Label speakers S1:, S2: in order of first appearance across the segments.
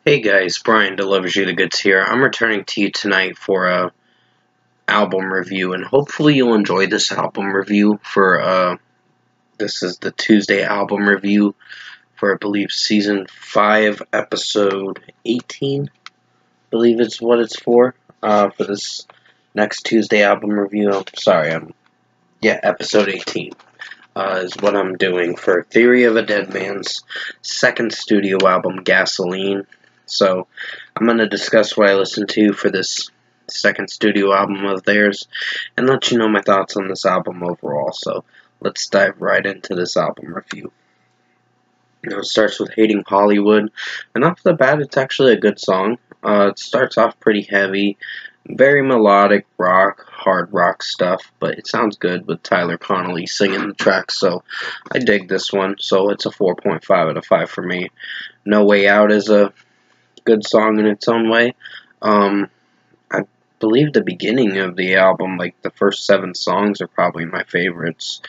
S1: Hey guys, Brian delivers you the goods here. I'm returning to you tonight for a album review, and hopefully you'll enjoy this album review for this is the Tuesday album review for I believe season 5 episode 18. I believe it's what it's for this next Tuesday album review. Episode 18 is what I'm doing for Theory of a Deadman's second studio album, Gasoline. So, I'm going to discuss what I listened to for this second studio album of theirs, and let you know my thoughts on this album overall. So, let's dive right into this album review. It starts with Hating Hollywood, and off the bat, it's actually a good song. It starts off pretty heavy, very melodic rock, hard rock stuff, but it sounds good with Tyler Connolly singing the track, so I dig this one. So, it's a 4.5 out of 5 for me. No Way Out is a good song in its own way. I believe the beginning of the album, like the first 7 songs, are probably my favorites,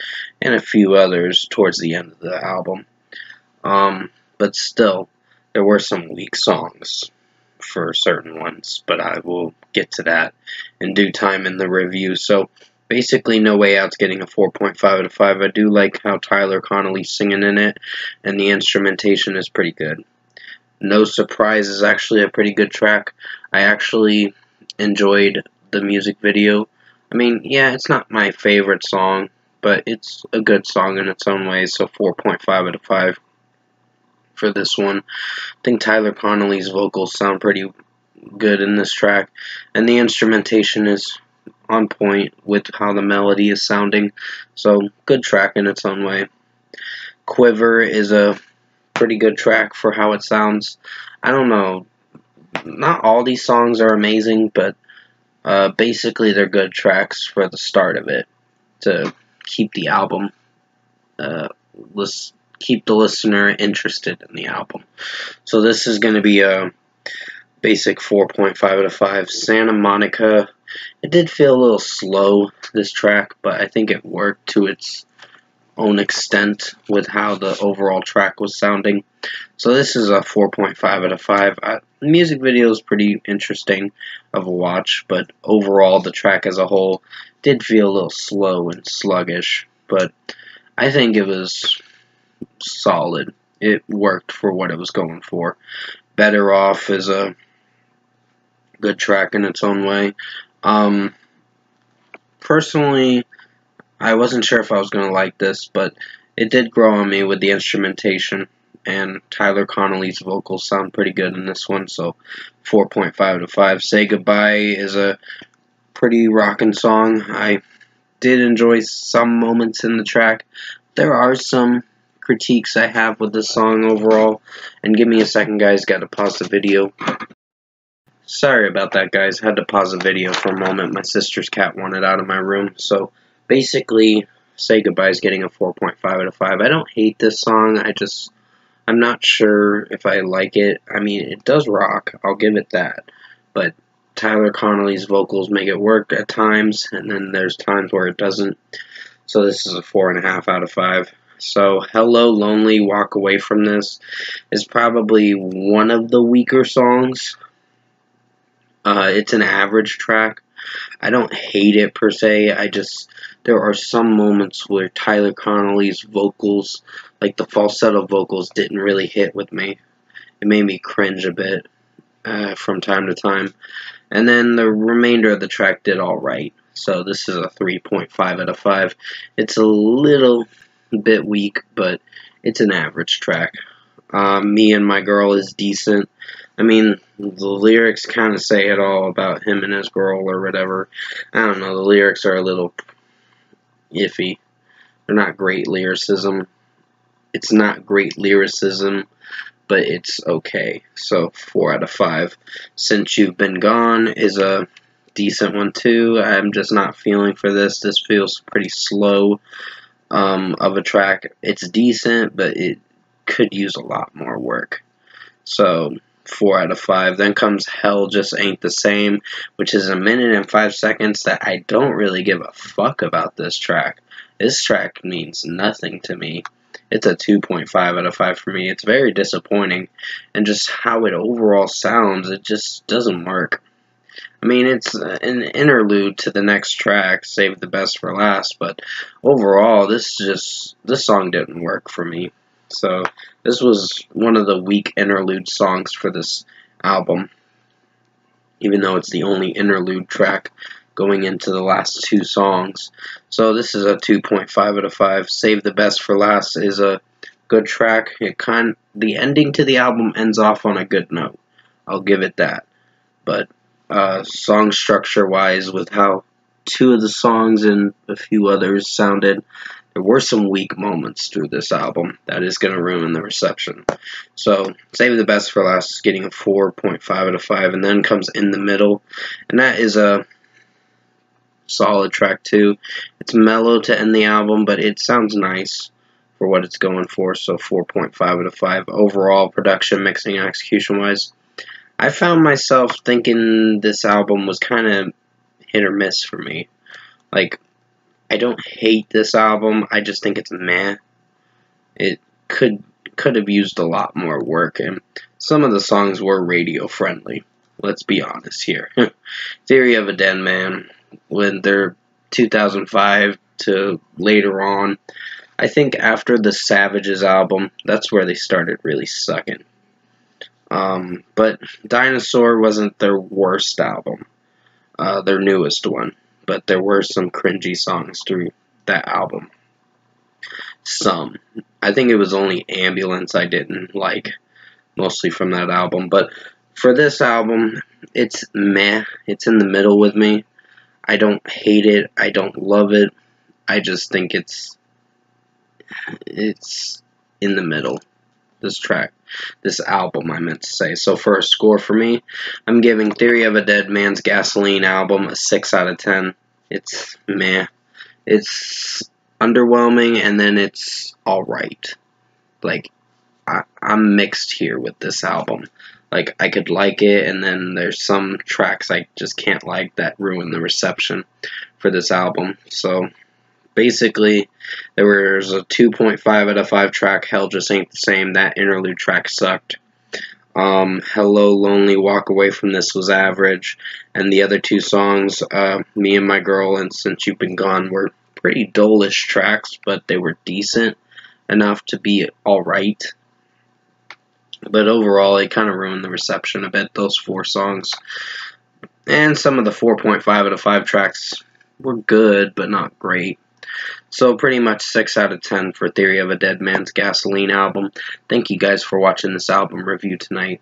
S1: and a few others towards the end of the album. But still, there were some weak songs for certain ones, but I will get to that in due time in the review. So basically, No Way Out's getting a 4.5 out of 5. I do like how Tyler Connolly's singing in it, and the instrumentation is pretty good. No Surprise is actually a pretty good track. I actually enjoyed the music video. I mean, yeah, it's not my favorite song, but it's a good song in its own way, so 4.5 out of 5 for this one. I think Tyler Connolly's vocals sound pretty good in this track, and the instrumentation is on point with how the melody is sounding, so good track in its own way. Quiver is a pretty good track for how it sounds. I don't know, not all these songs are amazing, but basically they're good tracks for the start of it to keep the album, keep the listener interested in the album. So this is going to be a basic 4.5 out of 5. Santa Monica, it did feel a little slow, this track, but I think it worked to its own extent with how the overall track was sounding. So this is a 4.5 out of 5. The music video is pretty interesting of a watch, but overall the track as a whole did feel a little slow and sluggish, but I think it was solid. It worked for what it was going for. Better Off is a good track in its own way. Personally, I wasn't sure if I was going to like this, but it did grow on me with the instrumentation, and Tyler Connolly's vocals sound pretty good in this one, so 4.5 out of 5. Say Goodbye is a pretty rockin' song. I did enjoy some moments in the track. There are some critiques I have with this song overall, and give me a second, guys, gotta pause the video. Sorry about that, guys, had to pause the video for a moment. My sister's cat wanted out of my room, so basically, Say Goodbye is getting a 4.5 out of 5. I don't hate this song, I'm not sure if I like it. I mean, it does rock, I'll give it that, but Tyler Connolly's vocals make it work at times, and then there's times where it doesn't, so this is a 4.5 out of 5. So, Hello Lonely, Walk Away From This is probably one of the weaker songs. It's an average track. I don't hate it per se, there are some moments where Tyler Connolly's vocals, like the falsetto vocals, didn't really hit with me. It made me cringe a bit from time to time. And then the remainder of the track did alright. So this is a 3.5 out of 5. It's a little bit weak, but it's an average track. Me and My Girl is decent. I mean, the lyrics kind of say it all about him and his girl or whatever. I don't know, the lyrics are a little iffy. They're not great lyricism. It's not great lyricism, but it's okay. So, 4 out of 5. Since You've Been Gone is a decent one too. I'm just not feeling for this. This feels pretty slow of a track. It's decent, but it could use a lot more work. So, 4 out of 5. Then comes Hell Just Ain't the Same, which is 1 minute and 5 seconds that I don't really give a fuck about this track. This track means nothing to me. it's a 2.5 out of 5 for me. It's very disappointing, and just how it overall sounds, it just doesn't work. I mean, it's an interlude to the next track, Save the Best for Last, but overall, this song didn't work for me. So, this was one of the weak interlude songs for this album, even though it's the only interlude track going into the last two songs. So, this is a 2.5 out of 5. Save the Best for Last is a good track. The ending to the album ends off on a good note. I'll give it that. But song structure wise, with how two of the songs and a few others sounded, there were some weak moments through this album that is going to ruin the reception. So Save the Best for Last is getting a 4.5 out of 5, and then comes In the Middle, and that is a solid track too. It's mellow to end the album, but it sounds nice for what it's going for, so 4.5 out of 5. Overall, production, mixing, and execution wise, I found myself thinking this album was kind of hit or miss for me. Like, I don't hate this album, I just think it's meh. It could have used a lot more work, and some of the songs were radio friendly. Let's be honest here. Theory of a Deadman, when they're 2005 to later on, I think after the Savages album, that's where they started really sucking. But Dinosaur wasn't their worst album, their newest one, but there were some cringy songs through that album. Some. I think it was only Ambulance I didn't like, mostly from that album, but for this album, it's meh. It's in the middle with me. I don't hate it, I don't love it, I just think it's in the middle. This album, I meant to say. So for a score for me, I'm giving Theory of a Deadman's Gasoline album a 6 out of 10. It's meh. It's underwhelming, and then it's alright. Like, I'm mixed here with this album. Like, I could like it, and then there's some tracks I just can't like that ruin the reception for this album. So basically, there was a 2.5 out of 5 track, Hell Just Ain't the Same. That interlude track sucked. Hello Lonely, Walk Away From This was average. And the other two songs, Me and My Girl and Since You've Been Gone, were pretty dull-ish tracks, but they were decent enough to be alright. But overall, it kind of ruined the reception a bit, those four songs. And some of the 4.5 out of 5 tracks were good, but not great. So pretty much 6 out of 10 for Theory of a Deadman's Gasoline album. Thank you guys for watching this album review tonight.